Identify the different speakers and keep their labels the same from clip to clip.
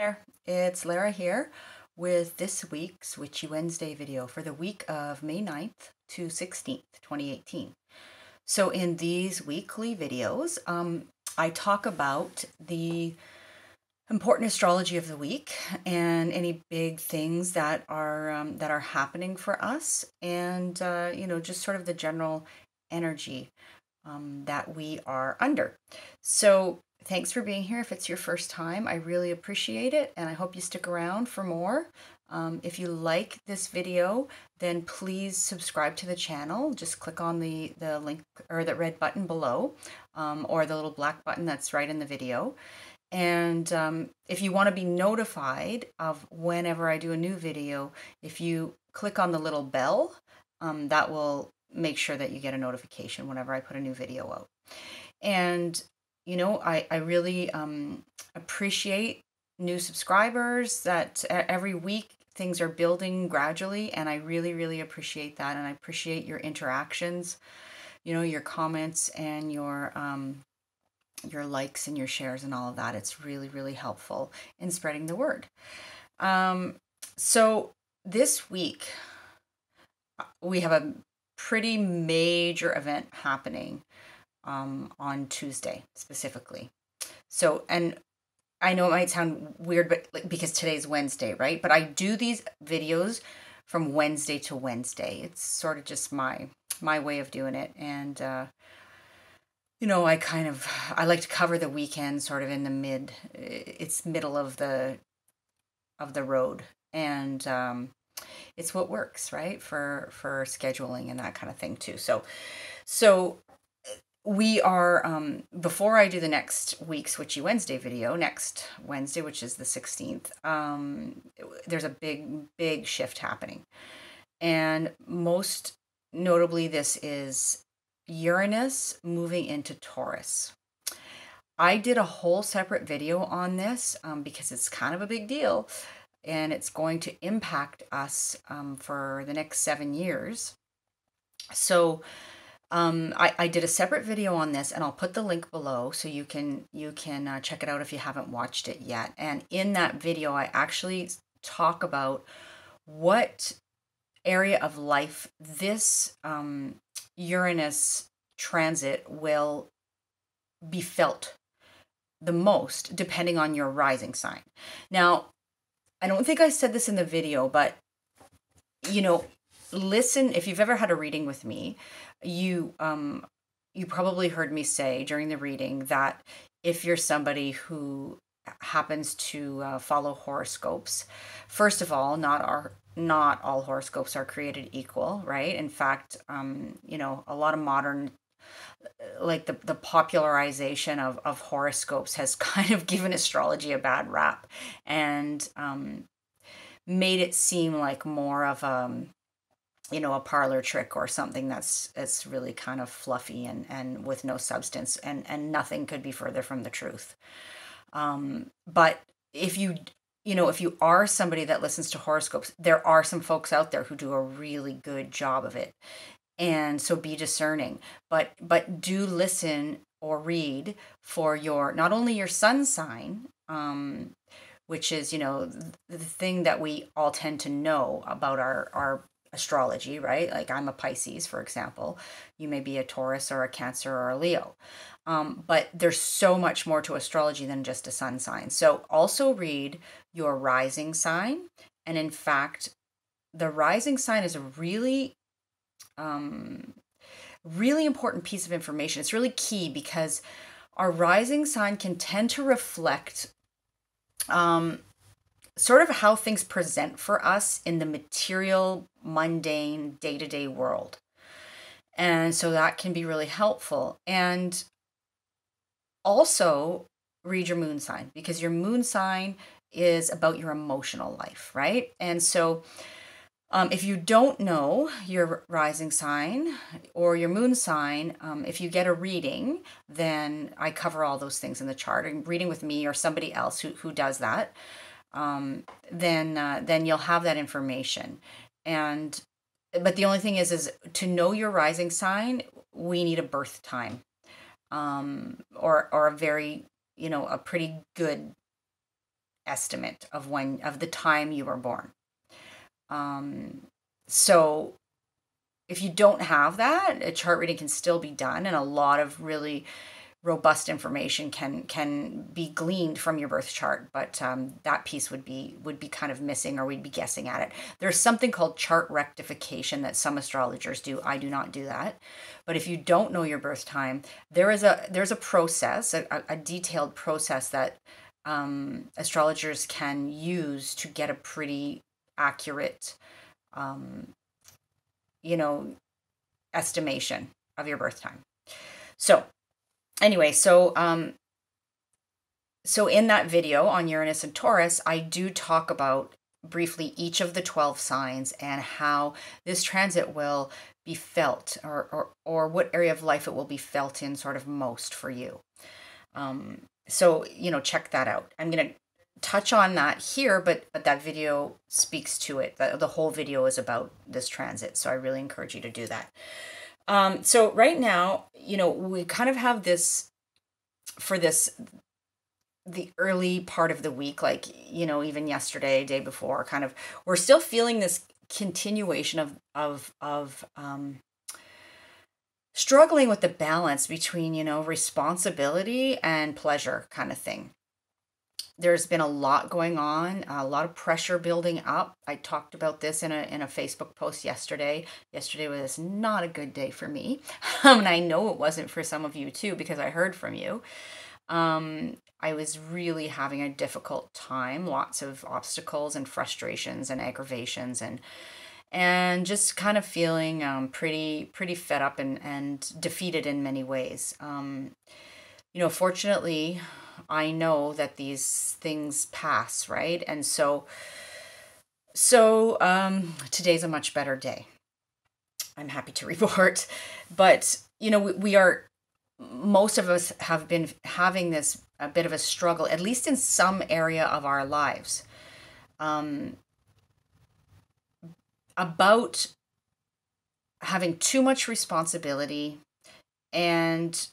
Speaker 1: There, it's Lara here with this week's Witchy Wednesday video for the week of May 9th to 16th, 2018. So in these weekly videos, I talk about the important astrology of the week and any big things that are happening for us, and just sort of the general energy that we are under. So thanks for being here. If it's your first time, I really appreciate it, and I hope you stick around for more. If you like this video, then please subscribe to the channel. Just click on the link or the red button below, or the little black button that's right in the video. And if you want to be notified of whenever I do a new video, if you click on the little bell, that will make sure that you get a notification whenever I put a new video out. And I really appreciate new subscribers, that every week things are building gradually, and I really appreciate that. And I appreciate your interactions, your comments and your likes and your shares and all of that. It's really helpful in spreading the word. So this week we have a pretty major event happening on Tuesday specifically. So, and I know it might sound weird, but because today's Wednesday, right? But I do these videos from Wednesday to Wednesday. It's sort of just my way of doing it. And I like to cover the weekend sort of in the middle of the road. And it's what works, right? For scheduling and that kind of thing too. So we are, before I do the next week's Witchy Wednesday video, next Wednesday, which is the 16th, there's a big shift happening. And most notably, this is Uranus moving into Taurus. I did a whole separate video on this because it's kind of a big deal, and it's going to impact us for the next 7 years. So I did a separate video on this, and I'll put the link below so you can check it out if you haven't watched it yet. And in that video, I actually talk about what area of life this Uranus transit will be felt the most, depending on your rising sign. Now, I don't think I said this in the video, but listen, if you've ever had a reading with me, you probably heard me say during the reading that if you're somebody who happens to follow horoscopes, first of all, not all horoscopes are created equal, right? In fact, a lot of modern, like the popularization of horoscopes has kind of given astrology a bad rap, and made it seem like more of a parlor trick or something that's really kind of fluffy and with no substance, and nothing could be further from the truth. But if you are somebody that listens to horoscopes, there are some folks out there who do a really good job of it. And so be discerning, but do listen or read for not only your sun sign, which is, the thing that we all tend to know about our astrology, right? Like I'm a Pisces, for example. You may be a Taurus or a Cancer or a Leo. But there's so much more to astrology than just a sun sign. So also read your rising sign. And in fact, the rising sign is a really important piece of information. It's really key because our rising sign can tend to reflect sort of how things present for us in the material, mundane, day-to-day world. And so that can be really helpful. And also read your moon sign, because your moon sign is about your emotional life, right? And so if you don't know your rising sign or your moon sign, if you get a reading, then I cover all those things in the chart. And reading with me or somebody else who does that, then you'll have that information. But the only thing is to know your rising sign, we need a birth time, or a very, a pretty good estimate of the time you were born. So if you don't have that, a chart reading can still be done, and a lot of really robust information can be gleaned from your birth chart, but that piece would be kind of missing, or we'd be guessing at it. There's something called chart rectification that some astrologers do. I do not do that. But if you don't know your birth time, there's a process, a detailed process that astrologers can use to get a pretty accurate estimation of your birth time. So anyway, so in that video on Uranus and Taurus, I do talk about briefly each of the 12 signs and how this transit will be felt, or what area of life it will be felt in sort of most for you. So, check that out. I'm going to touch on that here, but that video speaks to it. The whole video is about this transit, so I really encourage you to do that. So right now, we kind of have this, for the early part of the week, like, even yesterday, day before, kind of, we're still feeling this continuation of struggling with the balance between, responsibility and pleasure kind of thing. There's been a lot going on, a lot of pressure building up. I talked about this in a Facebook post yesterday. Yesterday was not a good day for me. And I know it wasn't for some of you too, because I heard from you. I was really having a difficult time, lots of obstacles and frustrations and aggravations, and just kind of feeling pretty fed up and defeated in many ways. Fortunately, I know that these things pass, right? And so today's a much better day, I'm happy to report. But, we are, most of us have been having a bit of a struggle, at least in some area of our lives, about having too much responsibility and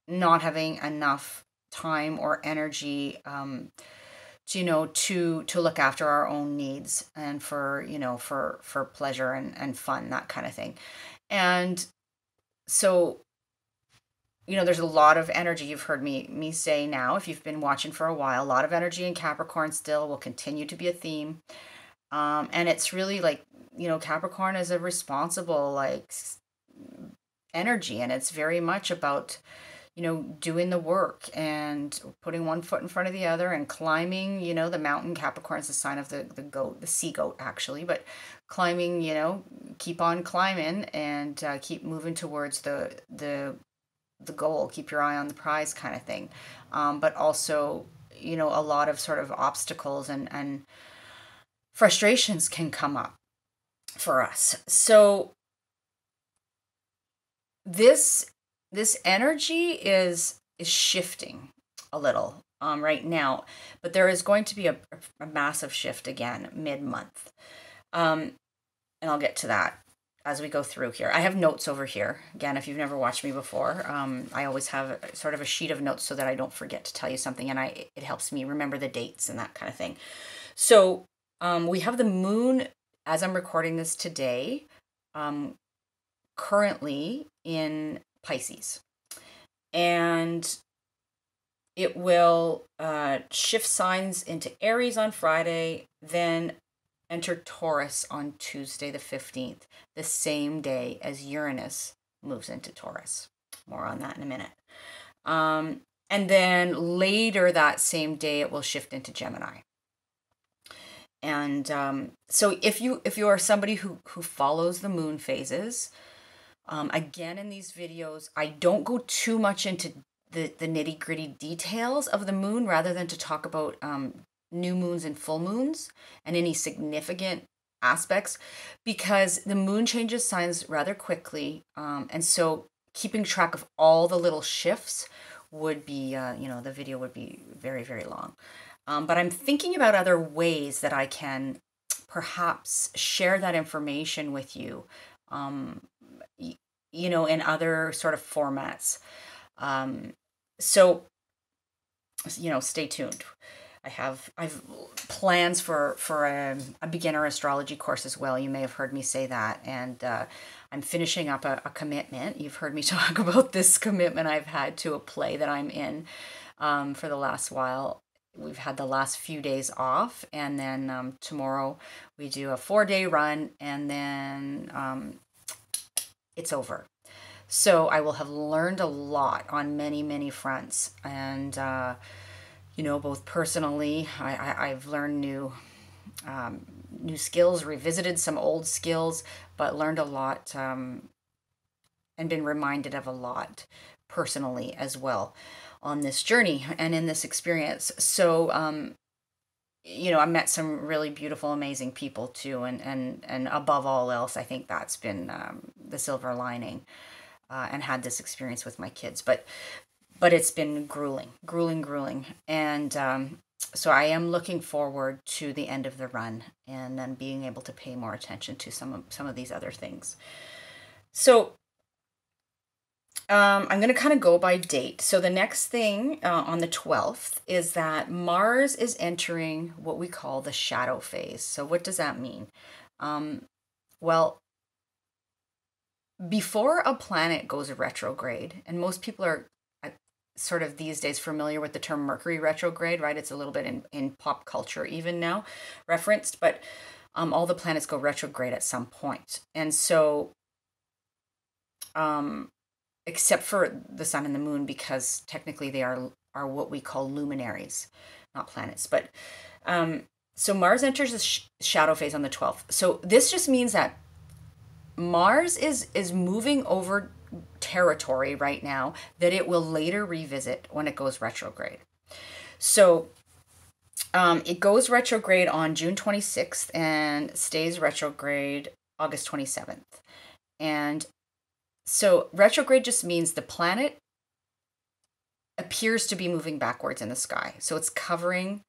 Speaker 1: not having enough time or energy to look after our own needs, and for pleasure and fun, that kind of thing. And so there's a lot of energy. You've heard me say now, if you've been watching for a while, a lot of energy in Capricorn still will continue to be a theme. And it's really like, Capricorn is a responsible energy, and it's very much about doing the work and putting one foot in front of the other and climbing, the mountain. Capricorn is the sign of the goat, the sea goat, actually, but climbing, keep on climbing and keep moving towards the goal, keep your eye on the prize kind of thing. But also, a lot of sort of obstacles and frustrations can come up for us. So this energy is shifting a little right now, but there is going to be a massive shift again mid-month. And I'll get to that as we go through here. I have notes over here. Again, if you've never watched me before, I always have sort of a sheet of notes so that I don't forget to tell you something, and it helps me remember the dates and that kind of thing. So we have the moon, as I'm recording this today, currently in Pisces, and it will shift signs into Aries on Friday, then enter Taurus on Tuesday the 15th, the same day as Uranus moves into Taurus. More on that in a minute. And then later that same day, it will shift into Gemini. And so if you are somebody who follows the moon phases, again, in these videos, I don't go too much into the nitty-gritty details of the moon, rather than to talk about new moons and full moons and any significant aspects, because the moon changes signs rather quickly. And so keeping track of all the little shifts would be, the video would be very, very long. But I'm thinking about other ways that I can perhaps share that information with you, in other sort of formats. So, stay tuned. I've plans for a beginner astrology course as well. You may have heard me say that, and I'm finishing up a commitment. You've heard me talk about this commitment I've had to a play that I'm in for the last while. We've had the last few days off, and then tomorrow we do a 4-day run, and then it's over. So I will have learned a lot on many, many fronts. And, you know, both personally, I've learned new skills, revisited some old skills, but learned a lot and been reminded of a lot personally as well on this journey and in this experience. So, you know, I met some really beautiful, amazing people too. And above all else, I think that's been the silver lining. And had this experience with my kids, but it's been grueling, and so I am looking forward to the end of the run and then being able to pay more attention to some of these other things. So I'm going to kind of go by date. So the next thing on the 12th is that Mars is entering what we call the shadow phase. So what does that mean? Well, before a planet goes retrograde, and most people are sort of these days familiar with the term Mercury retrograde, right? It's a little bit in pop culture even now referenced, but all the planets go retrograde at some point. And so, except for the sun and the moon, because technically they are what we call luminaries, not planets. But so Mars enters the shadow phase on the 12th. So this just means that Mars is moving over territory right now that it will later revisit when it goes retrograde. So it goes retrograde on June 26th and stays retrograde August 27th. And so retrograde just means the planet appears to be moving backwards in the sky. So it's covering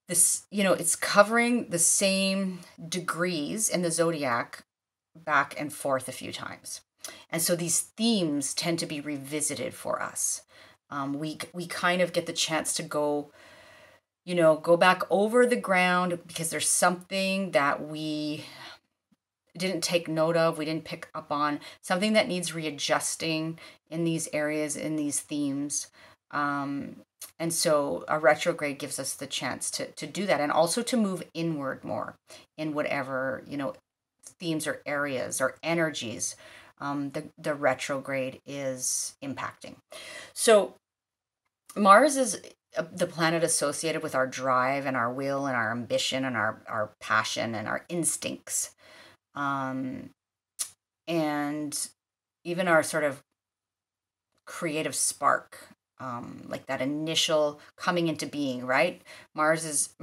Speaker 1: this, you know, it's covering the same degrees in the zodiac back and forth a few times. And so these themes tend to be revisited for us. We kind of get the chance to go back over the ground because there's something that we didn't take note of, we didn't pick up on, something that needs readjusting in these areas, in these themes. And so a retrograde gives us the chance to do that, and also to move inward more in whatever, you know, themes or areas or energies the retrograde is impacting. So Mars is the planet associated with our drive and our will and our ambition and our passion and our instincts, and even our sort of creative spark, like that initial coming into being, right? Mars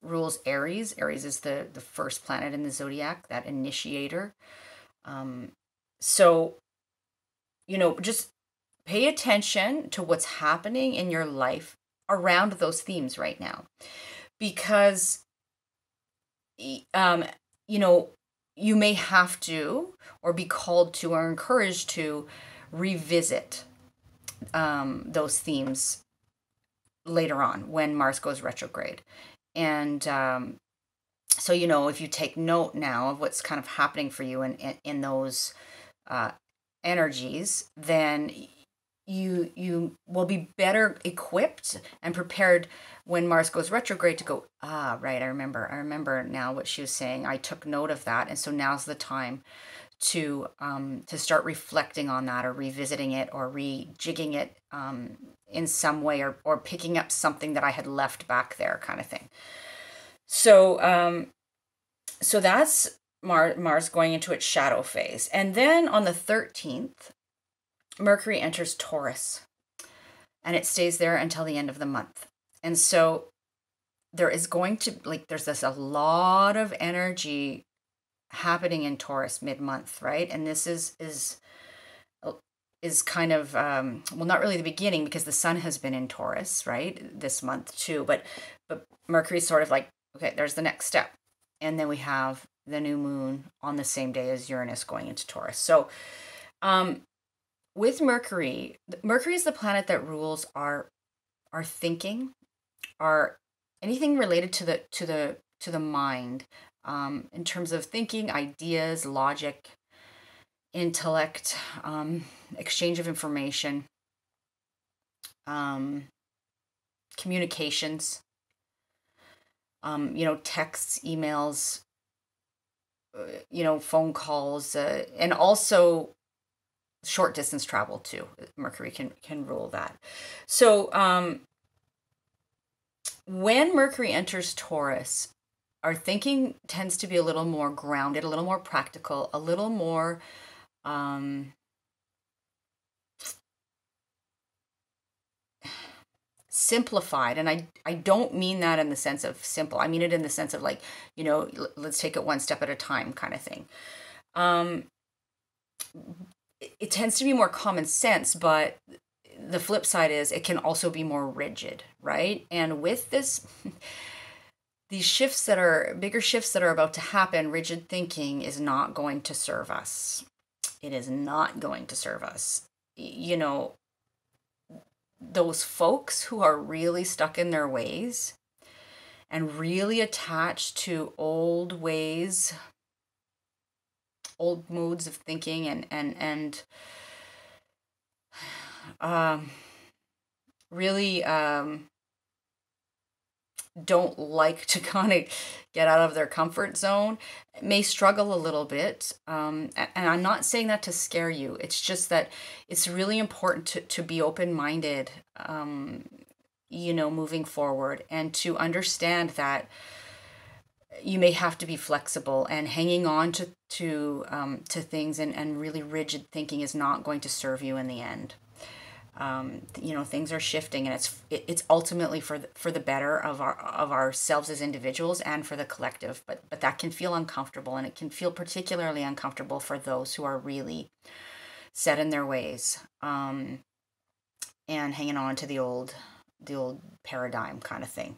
Speaker 1: rules Aries. Aries is the first planet in the zodiac, that initiator. So, you know, just pay attention to what's happening in your life around those themes right now, because, you know, you may have to, or be called to, or encouraged to revisit those themes later on when Mars goes retrograde. And so, you know, if you take note now of what's kind of happening for you in those energies, then you will be better equipped and prepared when Mars goes retrograde to go, right, I remember now what she was saying. I took note of that, and so now's the time to start reflecting on that, or revisiting it, or rejigging it in some way, or picking up something that I had left back there, kind of thing. So so that's Mars going into its shadow phase. And then on the 13th, Mercury enters Taurus, and it stays there until the end of the month. And so there is going to, there's a lot of energy happening in Taurus mid-month, right? And this is kind of, well, not really the beginning, because the sun has been in Taurus, right, this month too, but Mercury's sort of like, okay, there's the next step. And then we have the new moon on the same day as Uranus going into Taurus. So with Mercury is the planet that rules our thinking, are anything related to the mind, in terms of thinking, ideas, logic, intellect, exchange of information, communications, texts, emails, phone calls, and also short distance travel too. Mercury can rule that. So when Mercury enters Taurus, our thinking tends to be a little more grounded, a little more practical, a little more simplified. And I don't mean that in the sense of simple. I mean it in the sense of like, let's take it one step at a time kind of thing. It tends to be more common sense, but the flip side is it can also be more rigid, right? And with this, these shifts that are bigger shifts that are about to happen, rigid thinking is not going to serve us. It is not going to serve us. Those folks who are really stuck in their ways and really attached to old ways, old modes of thinking, and really don't like to kind of get out of their comfort zone, may struggle a little bit. And I'm not saying that to scare you. It's just that it's really important to be open-minded, moving forward, and to understand that you may have to be flexible, and hanging on to things and really rigid thinking is not going to serve you in the end. Things are shifting, and it's ultimately for the better of ourselves as individuals and for the collective. But that can feel uncomfortable, and it can feel particularly uncomfortable for those who are really set in their ways, and hanging on to the old paradigm kind of thing.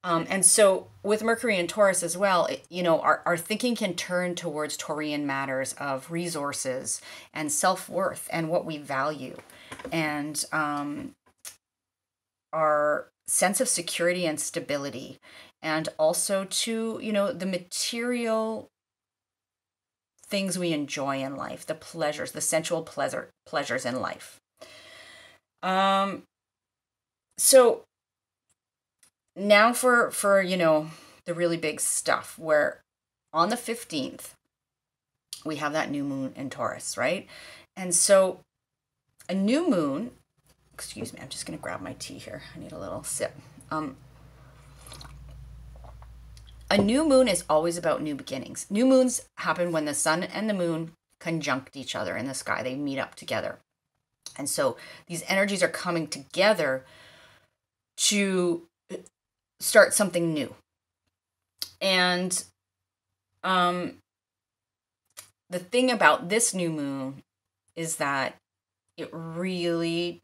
Speaker 1: And so with Mercury and Taurus as well, our thinking can turn towards Taurian matters of resources and self-worth and what we value, and our sense of security and stability, and also to, the material things we enjoy in life, the pleasures, the sensual pleasures in life. So now for the really big stuff, where on the 15th we have that new moon in Taurus, right? And so a new moon, excuse me, I'm just going to grab my tea here. I need a little sip. A new moon is always about new beginnings. New moons happen when the sun and the moon conjunct each other in the sky. They meet up together. And so these energies are coming together to start something new. And the thing about this new moon is that it really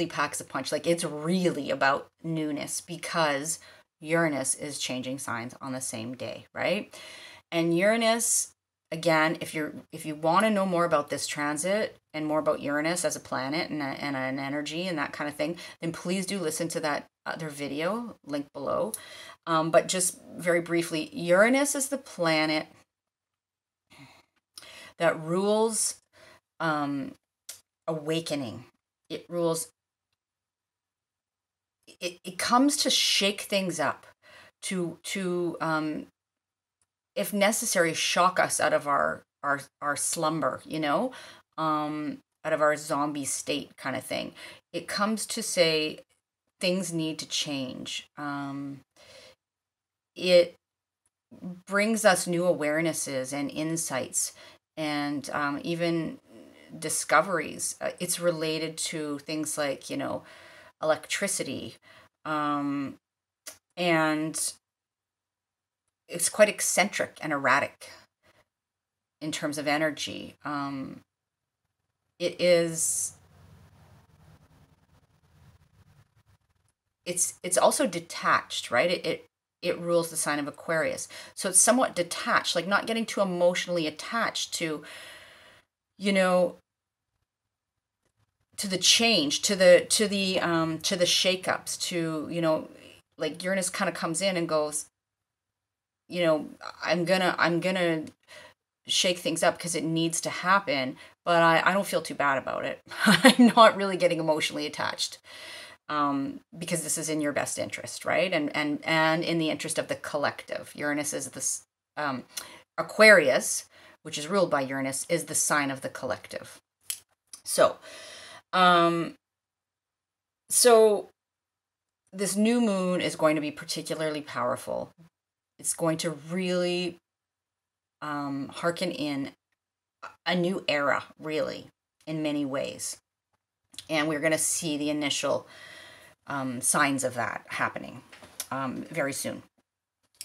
Speaker 1: packs a punch. Like, it's really about newness, because Uranus is changing signs on the same day, right? And Uranus, again, if you want to know more about this transit and more about Uranus as a planet and an energy and that kind of thing, then please do listen to that other video, link below. But just very briefly, Uranus is the planet that rules awakening. It rules, it comes to shake things up, to if necessary, shock us out of our slumber, out of our zombie state kind of thing. It comes to say things need to change. It brings us new awarenesses and insights, and even discoveries. It's related to things like, electricity, and it's quite eccentric and erratic in terms of energy. It's also detached, right? It rules the sign of Aquarius. So it's somewhat detached, like not getting too emotionally attached to, to the change, to the shakeups, to, you know, like Uranus kind of comes in and goes, you know, I'm gonna shake things up because it needs to happen, but I don't feel too bad about it. I'm not really getting emotionally attached, because this is in your best interest, right? And in the interest of the collective. Uranus is this, Aquarius, which is ruled by Uranus, is the sign of the collective. So, so this new moon is going to be particularly powerful. It's going to really hearken in a new era, really, in many ways. And we're going to see the initial signs of that happening very soon.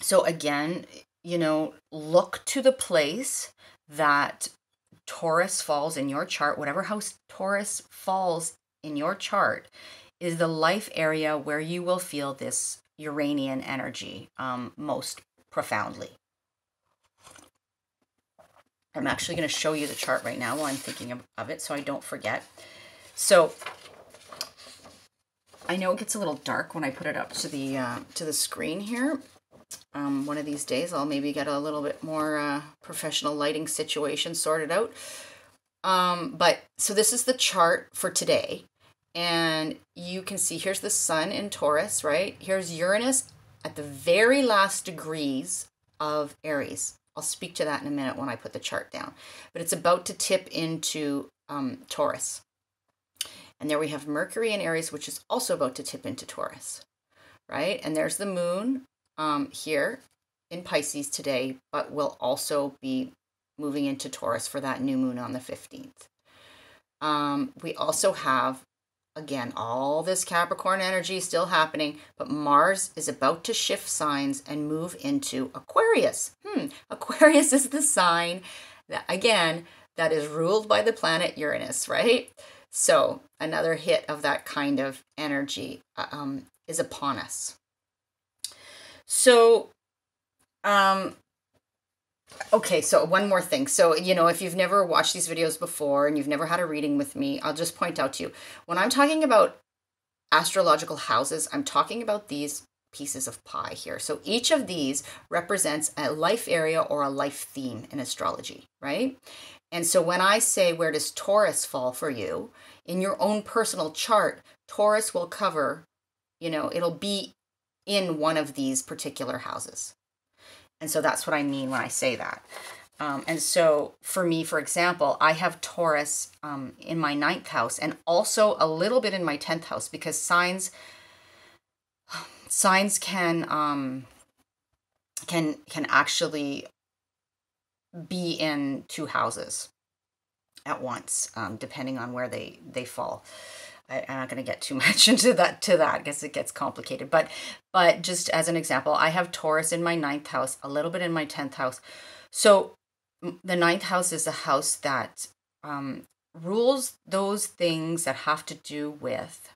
Speaker 1: So again, you know, look to the place that Taurus falls in your chart. Whatever house Taurus falls in your chart is the life area where you will feel this Uranian energy most profoundly. I'm actually going to show you the chart right now while I'm thinking of it so I don't forget. So I know it gets a little dark when I put it up to the screen here. One of these days I'll maybe get a little bit more professional lighting situation sorted out. But so this is the chart for today. And you can see here's the sun in Taurus, right? Here's Uranus at the very last degrees of Aries. I'll speak to that in a minute when I put the chart down. But it's about to tip into Taurus. And there we have Mercury in Aries, which is also about to tip into Taurus, right? And there's the moon here in Pisces today, but will also be moving into Taurus for that new moon on the 15th. We also have, again, all this Capricorn energy still happening, but Mars is about to shift signs and move into Aquarius. Aquarius is the sign that, again, that is ruled by the planet Uranus, right? So another hit of that kind of energy is upon us. So, okay, so one more thing. So, you know, if you've never watched these videos before and you've never had a reading with me, I'll just point out to you, when I'm talking about astrological houses, I'm talking about these pieces of pie here. So each of these represents a life area or a life theme in astrology, right? And so when I say, where does Taurus fall for you? In your own personal chart, Taurus will cover, you know, it'll be in one of these particular houses. And so that's what I mean when I say that. And so for me, for example, I have Taurus in my 9th house and also a little bit in my 10th house, because signs can actually be in 2 houses at once, depending on where they fall. I'm not going to get too much into that because it gets complicated. But just as an example, I have Taurus in my 9th house, a little bit in my 10th house. So the 9th house is a house that rules those things that have to do with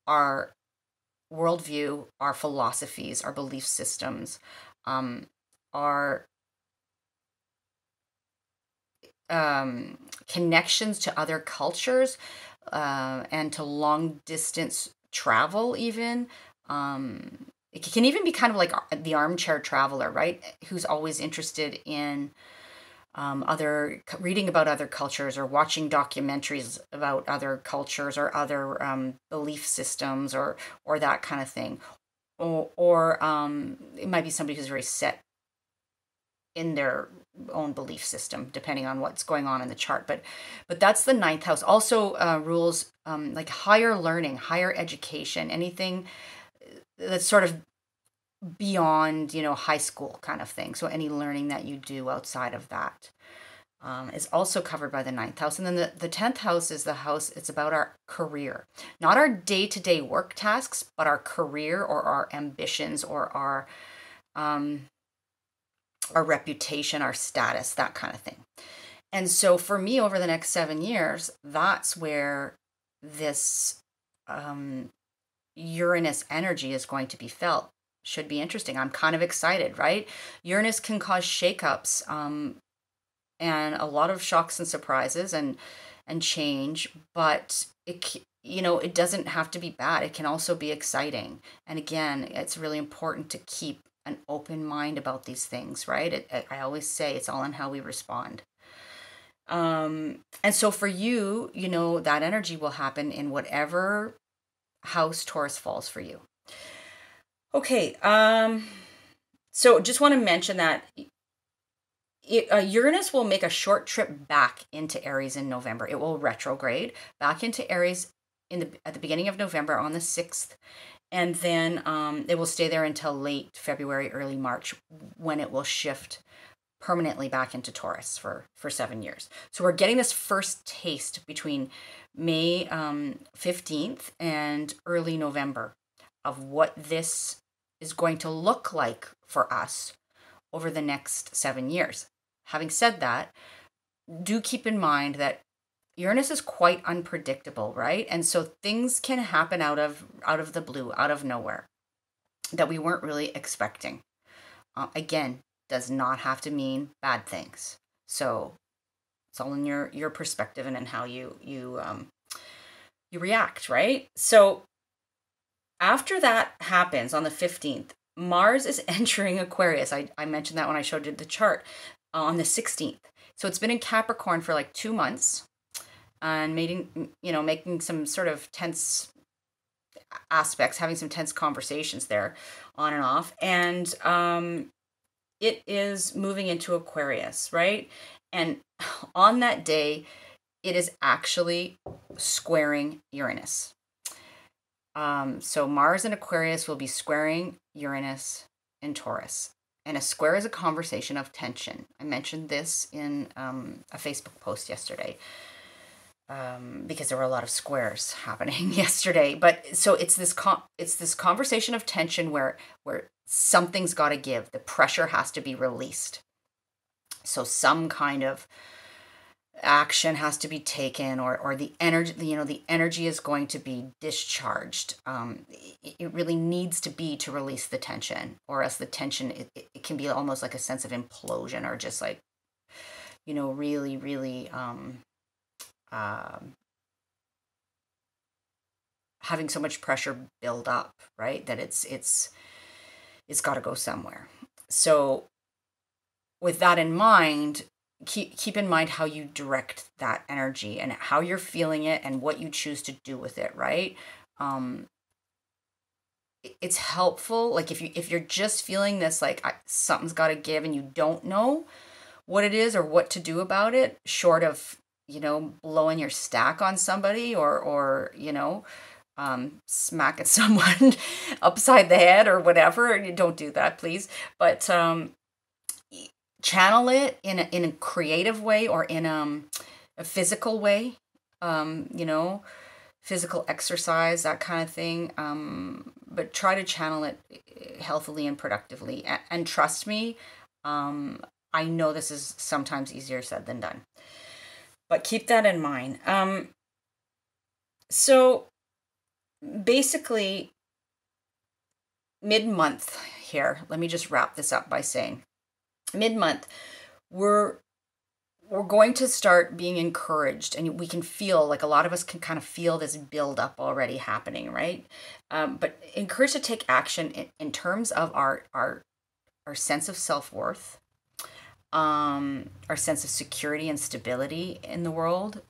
Speaker 1: our worldview, our philosophies, our belief systems, our connections to other cultures, and to long distance travel even. It can even be kind of like the armchair traveler, right? Who's always interested in reading about other cultures or watching documentaries about other cultures or other belief systems or that kind of thing. Or it might be somebody who's very set in their own belief system, depending on what's going on in the chart. But that's the 9th house. Also rules like higher learning, higher education, anything that's sort of beyond, you know, high school kind of thing. So any learning that you do outside of that is also covered by the 9th house. And then the 10th house is the house, it's about our career, not our day-to-day work tasks, but our career or our ambitions or our reputation, our status, that kind of thing. And so for me, over the next 7 years, that's where this Uranus energy is going to be felt. Should be interesting. I'm kind of excited, right? Uranus can cause shakeups and a lot of shocks and surprises and change, but it doesn't have to be bad. It can also be exciting. And again, it's really important to keep an open mind about these things, right? I always say it's all in how we respond. And so for you, that energy will happen in whatever house Taurus falls for you. Okay. So just want to mention that Uranus will make a short trip back into Aries in November. It will retrograde back into Aries at the beginning of November on the 6th. And then it will stay there until late February, early March, when it will shift permanently back into Taurus for 7 years. So we're getting this first taste between May 15th and early November of what this is going to look like for us over the next 7 years. Having said that, do keep in mind that Uranus is quite unpredictable, right? And so things can happen out of the blue, out of nowhere, that we weren't really expecting. Again, does not have to mean bad things. So it's all in your perspective and in how you react, right? So after that happens on the 15th, Mars is entering Aquarius. I mentioned that when I showed you the chart on the 16th. So it's been in Capricorn for like 2 months and making some sort of tense aspects, having some tense conversations there on and off. And it is moving into Aquarius, right? And on that day, it is actually squaring Uranus. So Mars in Aquarius will be squaring Uranus in Taurus. And a square is a conversation of tension. I mentioned this in a Facebook post yesterday because there were a lot of squares happening yesterday. But so it's this conversation of tension where something's got to give. The pressure has to be released. So some kind of action has to be taken, or the energy, the energy is going to be discharged. It really needs to be to release the tension, or else the tension, it can be almost like a sense of implosion, or just like, really, really having so much pressure build up, right? That it's got to go somewhere. So with that in mind, keep in mind how you direct that energy and how you're feeling it and what you choose to do with it, right? It's helpful. Like if you're just feeling this, like something's got to give and you don't know what it is or what to do about it, short of, blowing your stack on somebody or smacking someone upside the head or whatever. You don't do that, please. But channel it in a creative way, or in a physical way, physical exercise, that kind of thing. But try to channel it healthily and productively. And trust me, I know this is sometimes easier said than done. But keep that in mind. So basically, mid-month here, let me just wrap this up by saying, mid-month, we're going to start being encouraged, and we can feel, like a lot of us can kind of feel this build up already happening, right? But encouraged to take action in terms of our sense of self-worth, our sense of security and stability in the world,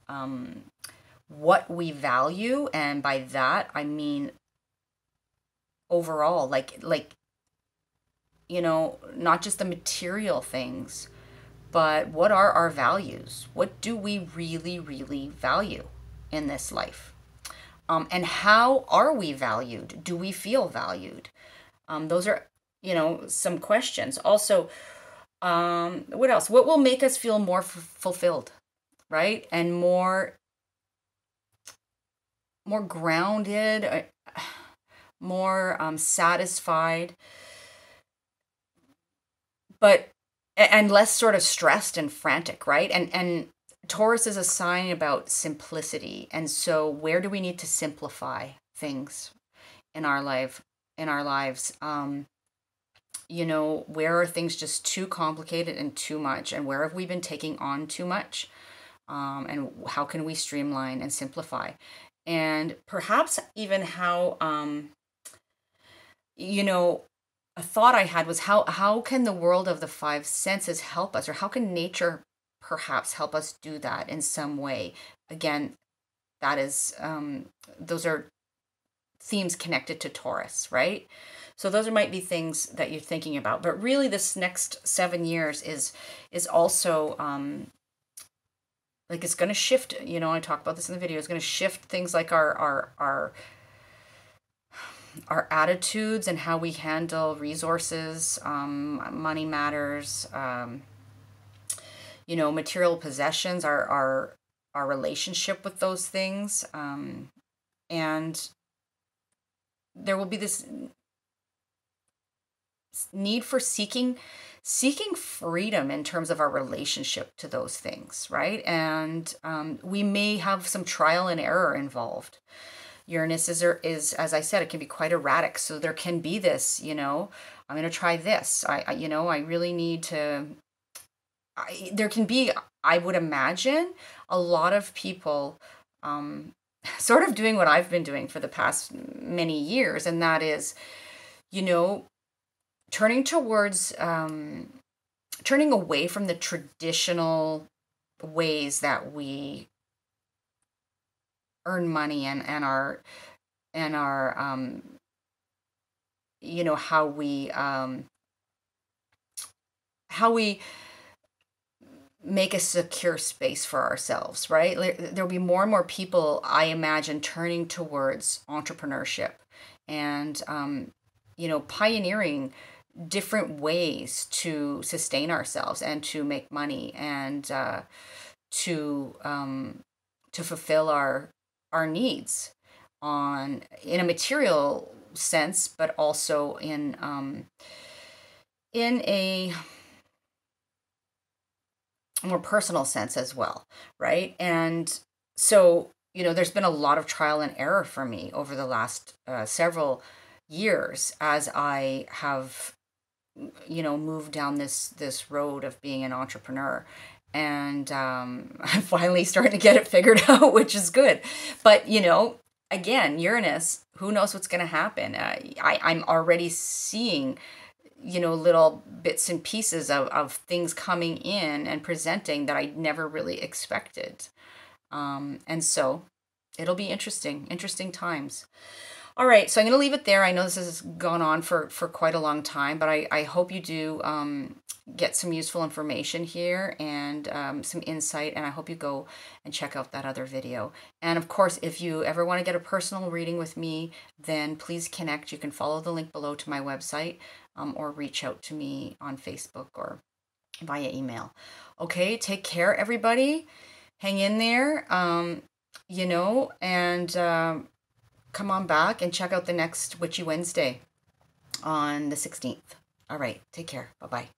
Speaker 1: what we value, and by that I mean overall, like not just the material things, but what are our values? What do we really, really value in this life? And how are we valued? Do we feel valued? Those are, some questions. Also, what else? What will make us feel more fulfilled, right? And more grounded, more satisfied, and less sort of stressed and frantic, right? And Taurus is a sign about simplicity. And so where do we need to simplify things in our lives? Where are things just too complicated and too much? And where have we been taking on too much? And how can we streamline and simplify? and perhaps even how, you know, a thought I had was how can the world of the five senses help us, or how can nature perhaps help us do that in some way? Again, that is, those are themes connected to Taurus, right? So those might be things that you're thinking about. But really, this next 7 years is also, like, it's going to shift. You know, I talk about this in the video. It's going to shift things like our attitudes and how we handle resources, money matters, you know, material possessions, our relationship with those things, and there will be this need for seeking freedom in terms of our relationship to those things, right? And we may have some trial and error involved. Uranus is, as I said, it can be quite erratic. So there can be this, you know, I'm going to try this. You know, I really need to, there can be, I would imagine, a lot of people sort of doing what I've been doing for the past many years. And that is, you know, turning towards, turning away from the traditional ways that we earn money and our you know, how we make a secure space for ourselves, right? There'll be more and more people, I imagine, turning towards entrepreneurship and you know, pioneering different ways to sustain ourselves and to make money and to fulfill our needs in a material sense, but also in a more personal sense as well, right? And so, you know, there's been a lot of trial and error for me over the last several years as I have, you know, moved down this road of being an entrepreneur. And I'm finally starting to get it figured out, which is good. But, you know, again, Uranus, who knows what's going to happen? I'm already seeing, you know, little bits and pieces of things coming in and presenting that I never really expected. And so it'll be interesting times. All right, so I'm going to leave it there. I know this has gone on for quite a long time, but I hope you do get some useful information here and some insight, and I hope you go and check out that other video. And of course, if you ever want to get a personal reading with me, then please connect. You can follow the link below to my website or reach out to me on Facebook or via email. Okay, take care, everybody. Hang in there, you know, and come on back and check out the next Witchy Wednesday on the 16th. All right, take care. Bye-bye.